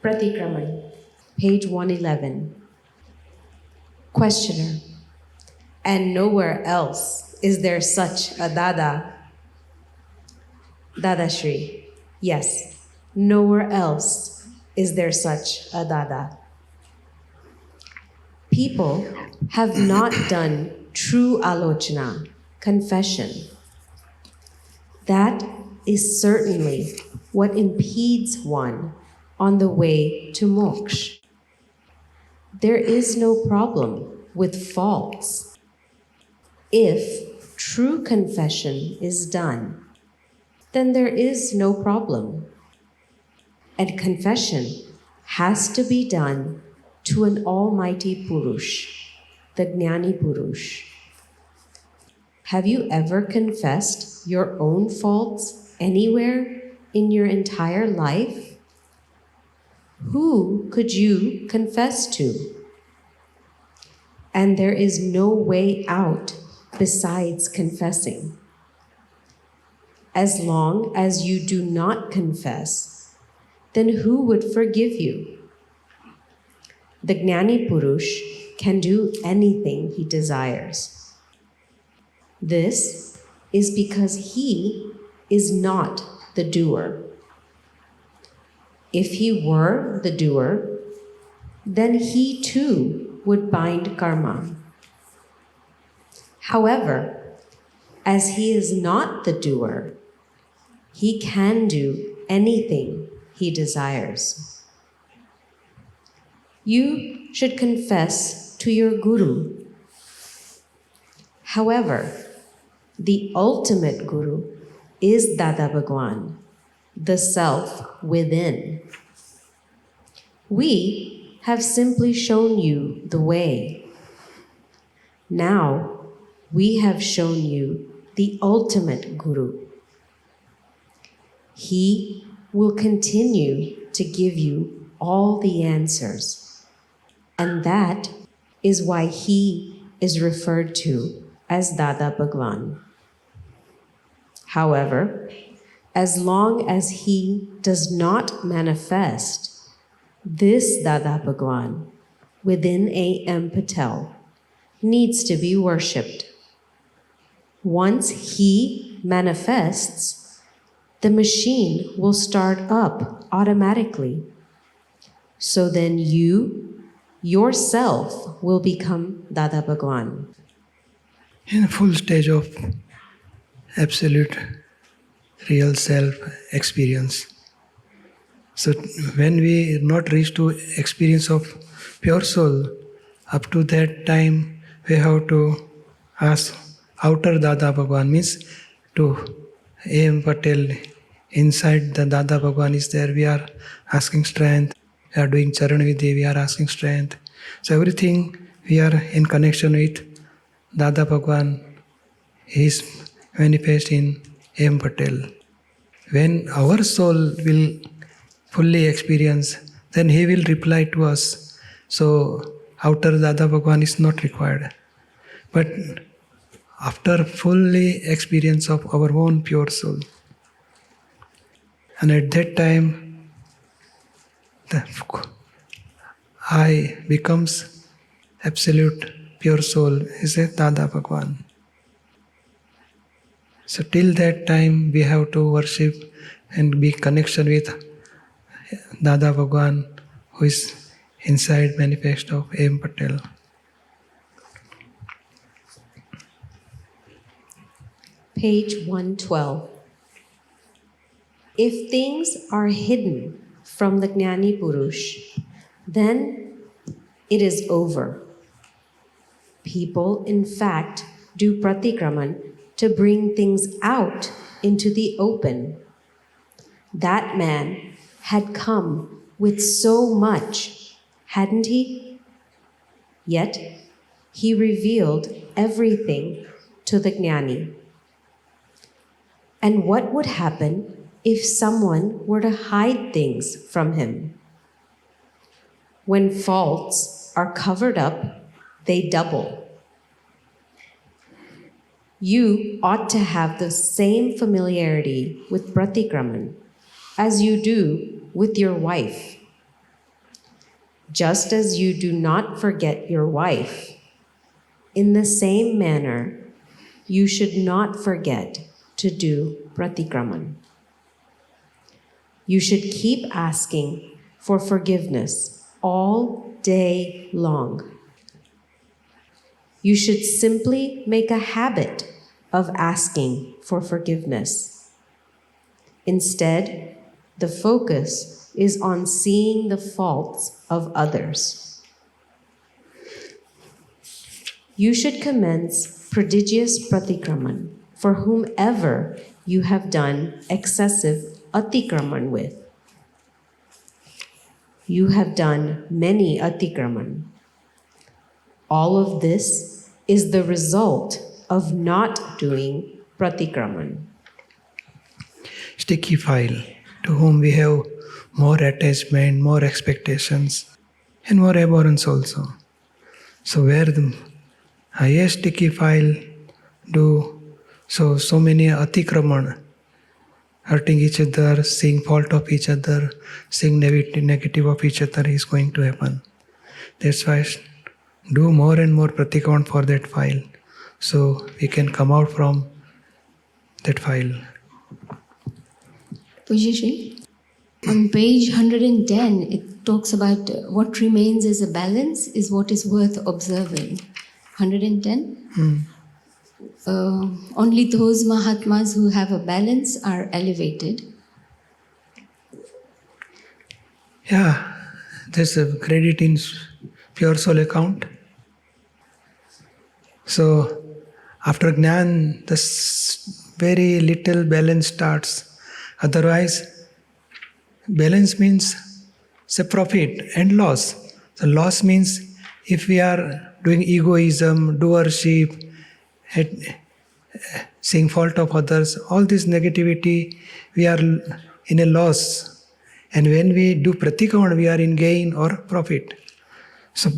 Pratikraman, page 111. Questioner: and nowhere else is there such a Dada? Dadashri: yes, nowhere else is there such a Dada. People have not done true alochana, confession. That is certainly what impedes one on the way to moksha. There is no problem with faults. If true confession is done, then there is no problem. And confession has to be done to an almighty Purush, the Jnani Purush. Have you ever confessed your own faults anywhere in your entire life? Who could you confess to? And there is no way out besides confessing. As long as you do not confess, then who would forgive you? The Jnani Purush can do anything he desires. This is because he is not the doer. If he were the doer, then he too would bind karma. However, as he is not the doer, he can do anything he desires. You should confess to your guru. However, the ultimate guru is Dada Bhagwan, the self within. We have simply shown you the way. Now we have shown you the ultimate guru. He will continue to give you all the answers, and that is why he is referred to as Dada Bhagwan. However, as long as he does not manifest, this Dada Bhagwan within A.M. Patel needs to be worshipped. Once he manifests, the machine will start up automatically. So then you, yourself, will become Dada Bhagwan. In a full stage of absolute real self experience. So when we not reach to experience of pure soul, up to that time we have to ask outer Dada Bhagwan, means to A.M. Patel. Inside the Dada Bhagwan is there, we are asking strength. We are doing Charan Vidhi, we are asking strength. So everything we are in connection with Dada Bhagwan is manifest in A.M. Patel. When our soul will fully experience, then he will reply to us. So outer Dada Bhagwan is not required. But after fully experience of our own pure soul, and at that time, the I becomes absolute pure soul, is a Dada Bhagwan. So till that time, we have to worship and be connection with Dada Bhagwan, who is inside manifest of A.M. Patel. Page 112. If things are hidden from the Jnani Purush, then it is over. People, in fact, do Pratikraman to bring things out into the open. That man had come with so much, hadn't he? Yet, he revealed everything to the Jnani. And what would happen if someone were to hide things from him? When faults are covered up, they double. You ought to have the same familiarity with Pratikraman as you do with your wife. just as you do not forget your wife. In the same manner, you should not forget to do Pratikraman. You should keep asking for forgiveness all day long. You should simply make a habit of asking for forgiveness. Instead, the focus is on seeing the faults of others. You should commence prodigious pratikraman for whomever you have done excessive atikraman with. You have done many atikraman. All of this is the result of not doing pratikraman. Sticky file, to whom we have more attachment, more expectations, and more abhorrence also. So where the highest sticky file do so many atikraman, hurting each other, seeing fault of each other, seeing negative of each other is going to happen. That's why do more and more pratikraman for that file, so we can come out from that file. Pujyashree, on page 110, it talks about what remains as a balance is what is worth observing. 110? Only those Mahatmas who have a balance are elevated. Yeah, there's a credit in pure soul account. So after Gnan, this very little balance starts. Otherwise, balance means say profit and loss. So loss means if we are doing egoism, doership, seeing fault of others, all this negativity, we are in a loss. And when we do pratikraman, we are in gain or profit. So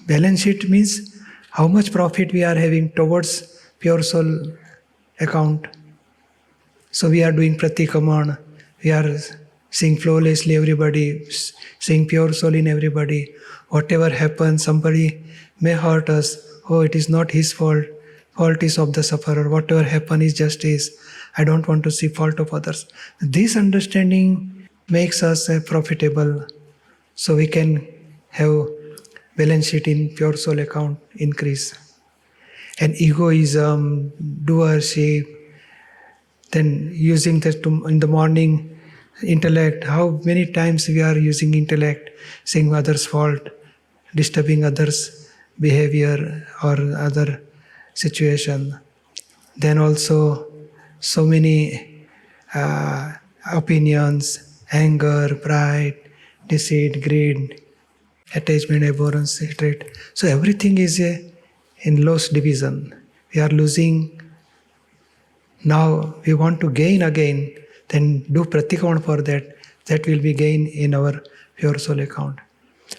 balance sheet means how much profit we are having towards pure soul account. So we are doing pratikraman, we are seeing flawlessly everybody, seeing pure soul in everybody. Whatever happens, somebody may hurt us. Oh, it is not his fault. Fault is of the sufferer. Whatever happens is justice. I don't want to see fault of others. This understanding makes us profitable. So we can have balance sheet in pure soul account increase. And egoism, doership, then using that in the morning, intellect, how many times we are using intellect, seeing others' fault, disturbing others' behavior or other situation. Then also so many opinions, anger, pride, deceit, greed, attachment, abhorrence, hatred. So everything is in loss division. We are losing. Now we want to gain again, then do pratikraman for that. That will be gain in our pure soul account.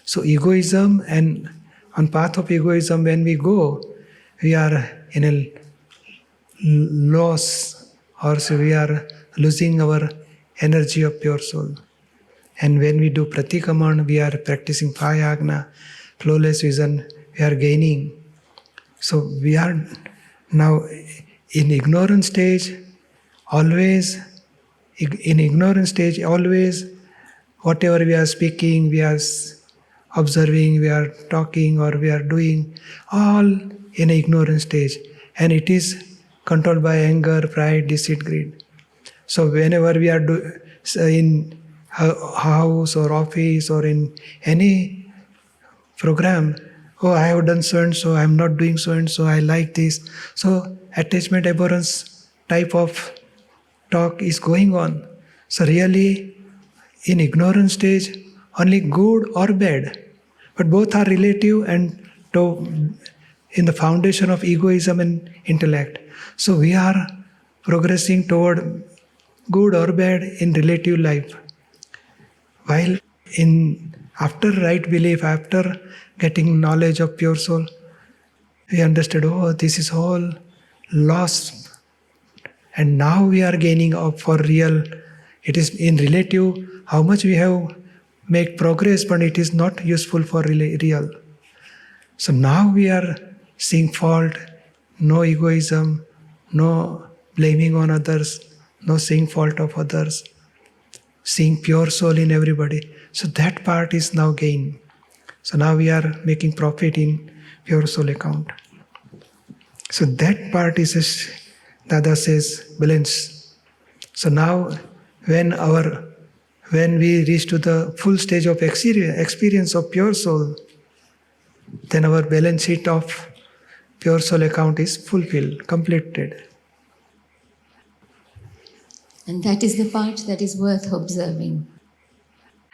So egoism, and on path of egoism when we go, we are in a loss, or so we are losing our energy of pure soul. And when we do pratikraman, we are practicing five agna, flawless vision, we are gaining. So we are now in ignorant stage, always, whatever we are speaking, we are observing, we are talking, or we are doing, all in an ignorant stage. And it is controlled by anger, pride, deceit, greed. So whenever we are in house or office or in any program, oh, I have done so and so, I am not doing so and so, I like this. So attachment, abhorrence type of talk is going on. So really, in ignorant stage, only good or bad, but both are relative and in the foundation of egoism and intellect. So we are progressing toward good or bad in relative life. While after right belief, after getting knowledge of pure soul, we understood, oh, this is all lost. And now we are gaining up for real. It is in relative how much we have make progress, but it is not useful for real. So now we are seeing fault, no egoism, no blaming on others, no seeing fault of others, seeing pure soul in everybody. So that part is now gain. So now we are making profit in pure soul account. So that part is, Dada says, balance. So now when we reach to the full stage of experience of pure soul, then our balance sheet of pure soul account is fulfilled, completed. And that is the part that is worth observing.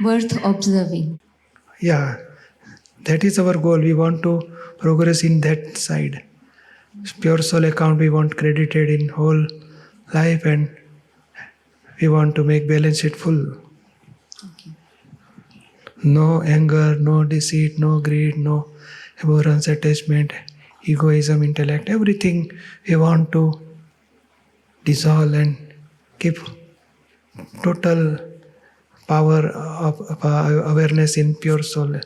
Worth observing. Yeah, that is our goal. We want to progress in that side. Pure soul account we want credited in whole life, and we want to make balance sheet full. Okay. No anger, no deceit, no greed, no abhorrence, attachment, egoism, intellect, everything we want to dissolve and keep total power of awareness in pure soul.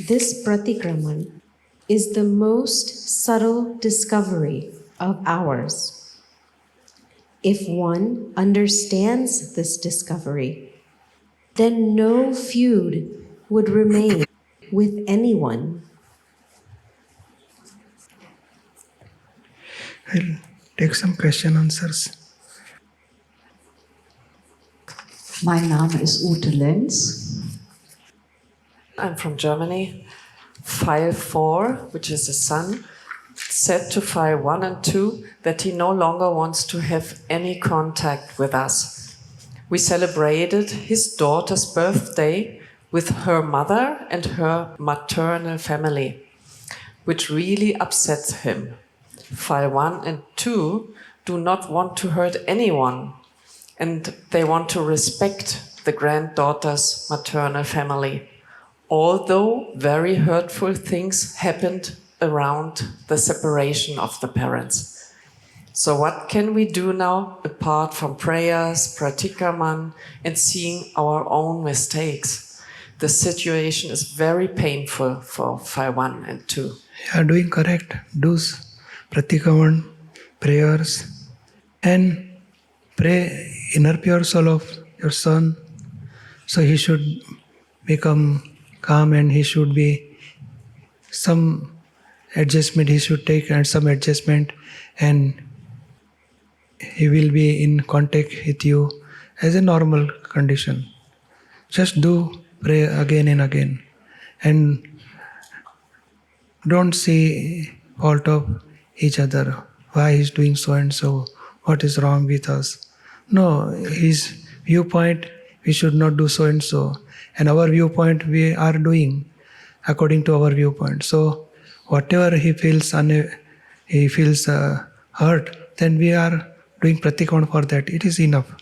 This Pratikraman is the most subtle discovery of ours. If one understands this discovery, then no feud would remain with anyone. I'll take some question answers. Mein Name ist Ute Lenz. I'm from Germany. File 4, which is the son, said to file 1 and 2 that he no longer wants to have any contact with us. We celebrated his daughter's birthday with her mother and her maternal family, which really upsets him. File 1 and 2 do not want to hurt anyone, and they want to respect the granddaughter's maternal family, although very hurtful things happened around the separation of the parents. So what can we do now apart from prayers, Pratikraman, and seeing our own mistakes? The situation is very painful for file 1 and 2. You are doing correct. Do Pratikraman, prayers, and pray inner pure soul of your son. So he should become calm, and he should be some adjustment he should take, and some adjustment, and he will be in contact with you as a normal condition. Just do pray again and again, and don't see fault of each other. Why he's doing so and so? What is wrong with us? No, his viewpoint, we should not do so and so. And our viewpoint, we are doing according to our viewpoint. So whatever he feels hurt, then we are doing Pratikraman for that. It is enough.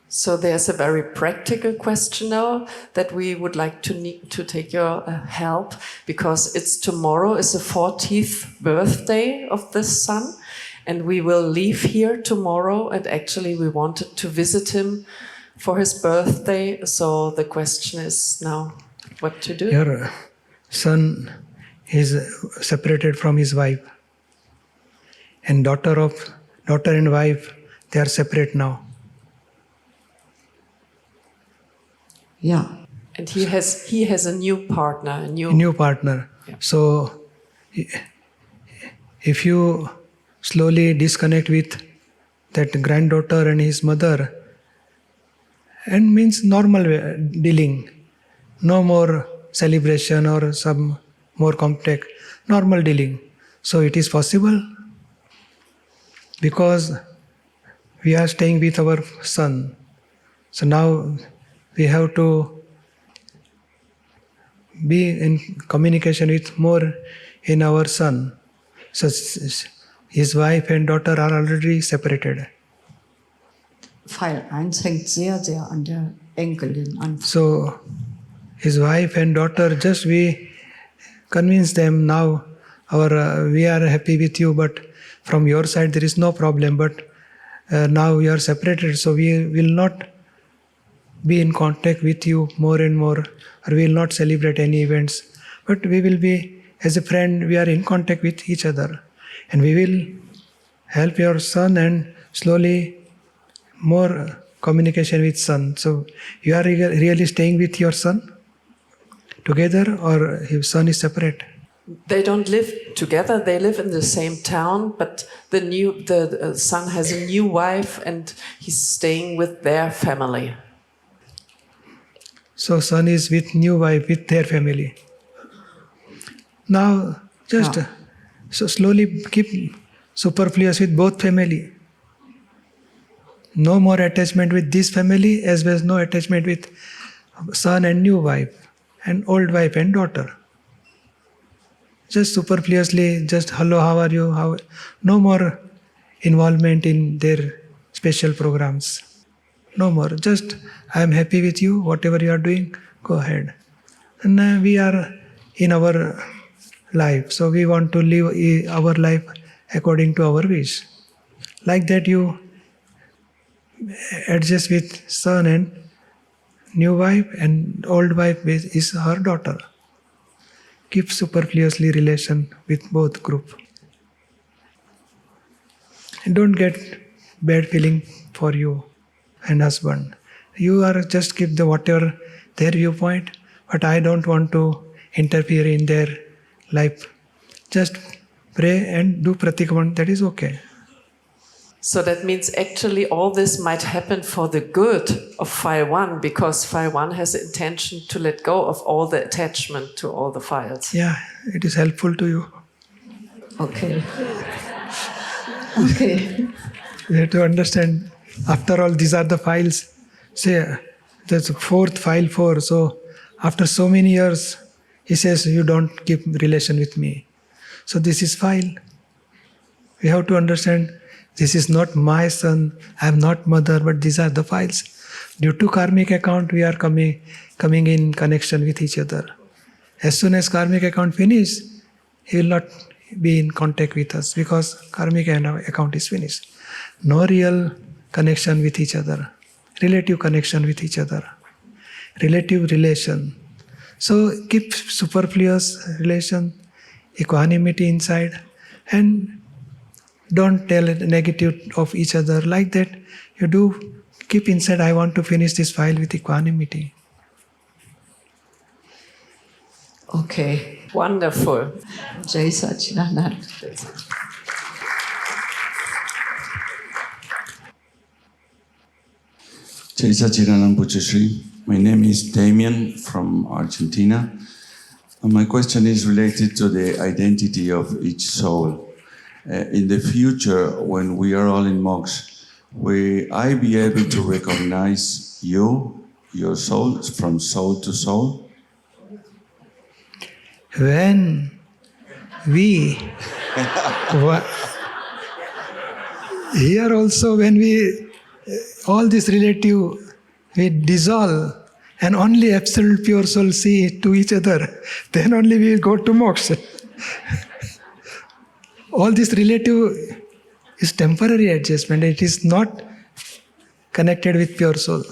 So there's a very practical question now that we would like to take your help, because tomorrow is the 40th birthday of this son, and we will leave here tomorrow, and actually we wanted to visit him for his birthday. So the question is now what to do. Your son is separated from his wife, and daughter and wife, they are separate now. Ja. And he has a new partner, a new partner. Yeah. So if you slowly disconnect with that granddaughter and his mother, and means normal dealing, no more celebration or some more contact, normal dealing. So it is possible, because we are staying with our son. So now we have to be in communication with more in our son. So his wife and daughter are already separated. Pfeil 1 hängt sehr, sehr an der Enkelin an. So his wife and daughter, just we convince them now, or we are happy with you, but from your side there is no problem, but now we are separated, so we will not be in contact with you more and more, or we will not celebrate any events, but we will be, as a friend, we are in contact with each other, and we will help your son, and slowly more communication with son. So you are really staying with your son together, or his son is separate? They don't live together. They live in the same town, but the son has a new wife, and he's staying with their family. So son is with new wife, with their family. Now just so slowly keep superfluous with both family. No more attachment with this family, as well as no attachment with son and new wife and old wife and daughter. Just superfluously, just hello, how are you? No more involvement in their special programs. No more. Just I am happy with you. Whatever you are doing, go ahead. And we are in our life, so we want to live our life according to our wish. Like that, you adjust with son and new wife, and old wife is her daughter. Keep superfluously relation with both group. And don't get bad feeling for you and husband. You are just keep the whatever their viewpoint, but I don't want to interfere in their life. Just pray and do Pratikraman, that is okay. So that means actually all this might happen for the good of file 1, because file 1 has the intention to let go of all the attachment to all the files. Yeah, it is helpful to you. Okay. Okay. You have to understand, after all, these are the files. Say, there's fourth file 4. So after so many years, he says, you don't keep relation with me. So this is file. We have to understand, this is not my son, I am not mother, but these are the files. Due to karmic account, we are coming in connection with each other. As soon as karmic account finish, he will not be in contact with us, because karmic account is finished. No real connection with each other. Relative connection with each other. Relative relation. So keep superfluous relation, equanimity inside, and don't tell negative of each other. Like that, you do keep inside, I want to finish this file with equanimity. Okay. Wonderful. Jai Satchidanand. Jai Satchidanand Pujyashree. My name is Damien from Argentina. And my question is related to the identity of each soul. In the future, when we are all in moksha, will I be able to recognize you, your soul, from soul to soul? When we here also, when we all this relative we dissolve, and only absolute pure soul see to each other, then only we go to moksha. All this relative is temporary adjustment. It is not connected with pure soul.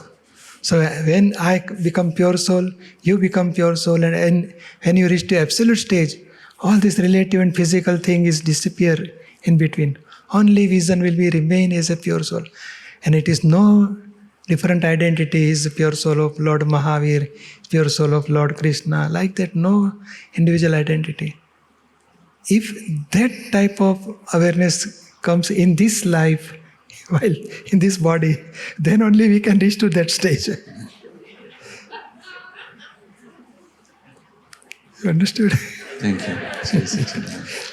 So when I become pure soul, you become pure soul, and when you reach to absolute stage, all this relative and physical thing is disappear in between. Only vision will be remain as a pure soul. And it is no different identity, is pure soul of Lord Mahavir, pure soul of Lord Krishna, like that, no individual identity. If that type of awareness comes in this life, while in this body, then only we can reach to that stage. You understood? Thank you. Jai Satchidanand.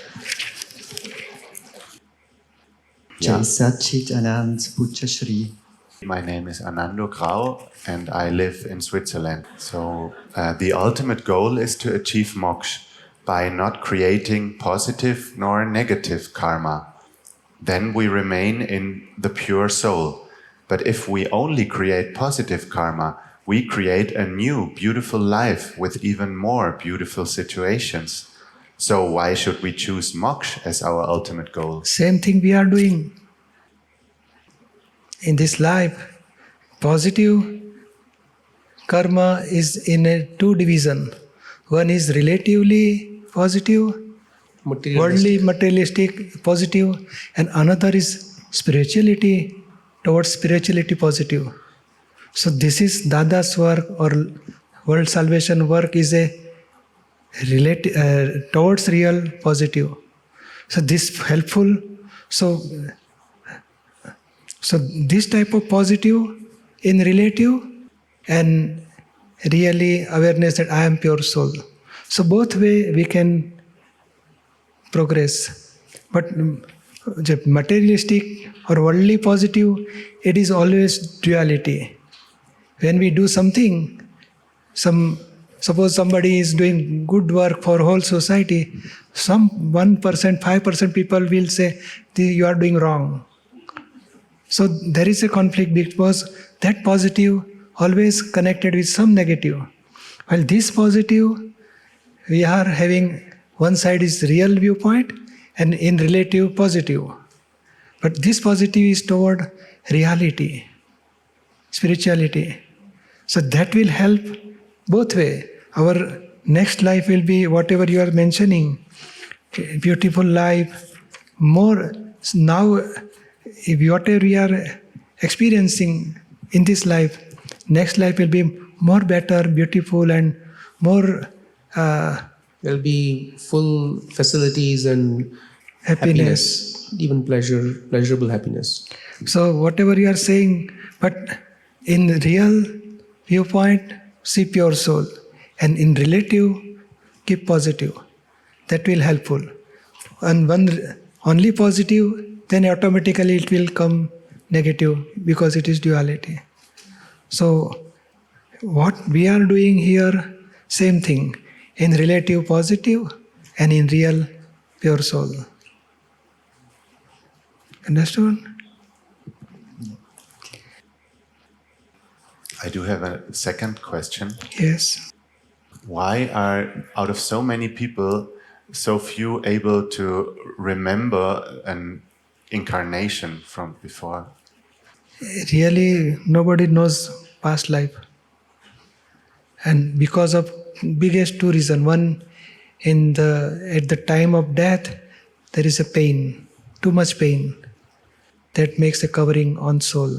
Yeah. Jai Satchidanand Pujyashree. My name is Anando Grau and I live in Switzerland. So the ultimate goal is to achieve moksha by not creating positive nor negative karma. Then we remain in the pure soul. But if we only create positive karma, we create a new beautiful life with even more beautiful situations. So why should we choose moksha as our ultimate goal? Same thing we are doing in this life. Positive karma is in a two division. One is relatively positive, worldly, materialistic, positive, and another is spirituality, towards spirituality positive. So this is Dada's work, or world salvation work is a towards real positive. So this helpful. So this type of positive in relative and really awareness that I am pure soul. So both way we can progress. But materialistic or worldly positive, it is always duality. When we do something, suppose somebody is doing good work for whole society, some 1%, 5% people will say, you are doing wrong. So there is a conflict because that positive always connected with some negative. While this positive, we are having one side is real viewpoint and in relative positive. But this positive is toward reality, spirituality. So that will help both way. Our next life will be whatever you are mentioning, beautiful life, more now, whatever we are experiencing in this life, next life will be more better, beautiful, and more There'll be full facilities and happiness, even pleasurable happiness. So whatever you are saying, but in real viewpoint, see pure soul, and in relative, keep positive. That will helpful. And when only positive, then automatically it will come negative because it is duality. So what we are doing here, same thing, in relative positive and in real pure soul. Understood? I do have a second question. Yes. Why are, out of so many people, so few able to remember an incarnation from before? Really, nobody knows past life. And because of biggest two reasons. One, at the time of death, there is a pain, too much pain, that makes a covering on soul.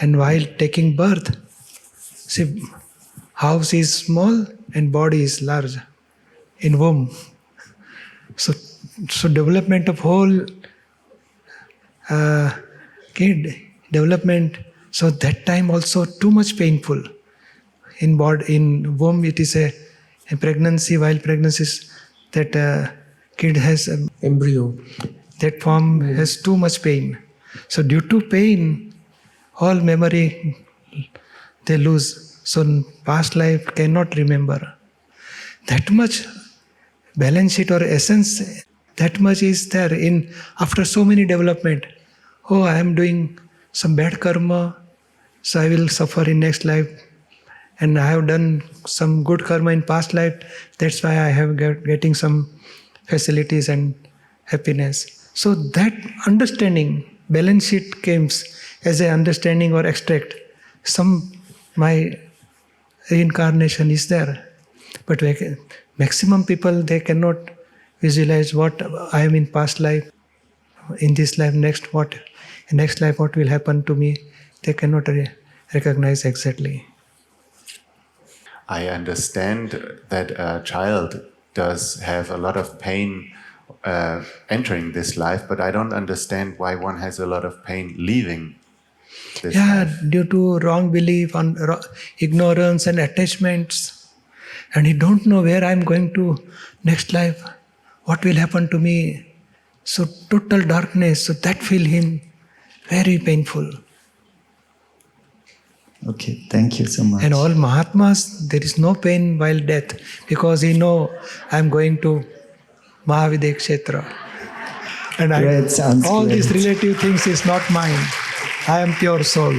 And while taking birth, see, house is small and body is large in womb. So development of whole kid development. So that time also too much painful. In womb, it is a pregnancy. While pregnancy is that kid has Embryo. that form has too much pain. So due to pain, all memory they lose. So past life cannot remember. That much balance sheet or essence, that much is there in after so many development. Oh, I am doing some bad karma, so I will suffer in next life. And I have done some good karma in past life. That's why I have getting some facilities and happiness. So that understanding, balance sheet comes as an understanding or extract. My reincarnation is there. But maximum people, they cannot visualize what I am in past life, in this life, next life what will happen to me. They cannot recognize exactly. I understand that a child does have a lot of pain entering this life, but I don't understand why one has a lot of pain leaving this life. Due to wrong belief and ignorance and attachments. And you don't know where I'm going to next life, what will happen to me. So total darkness, so that feel him very painful. Okay, thank you so much. And all Mahatmas, there is no pain while death because he know I'm going to Mahavidya Kshetra. And Great, sounds all great. these relative things is not mine. I am pure soul.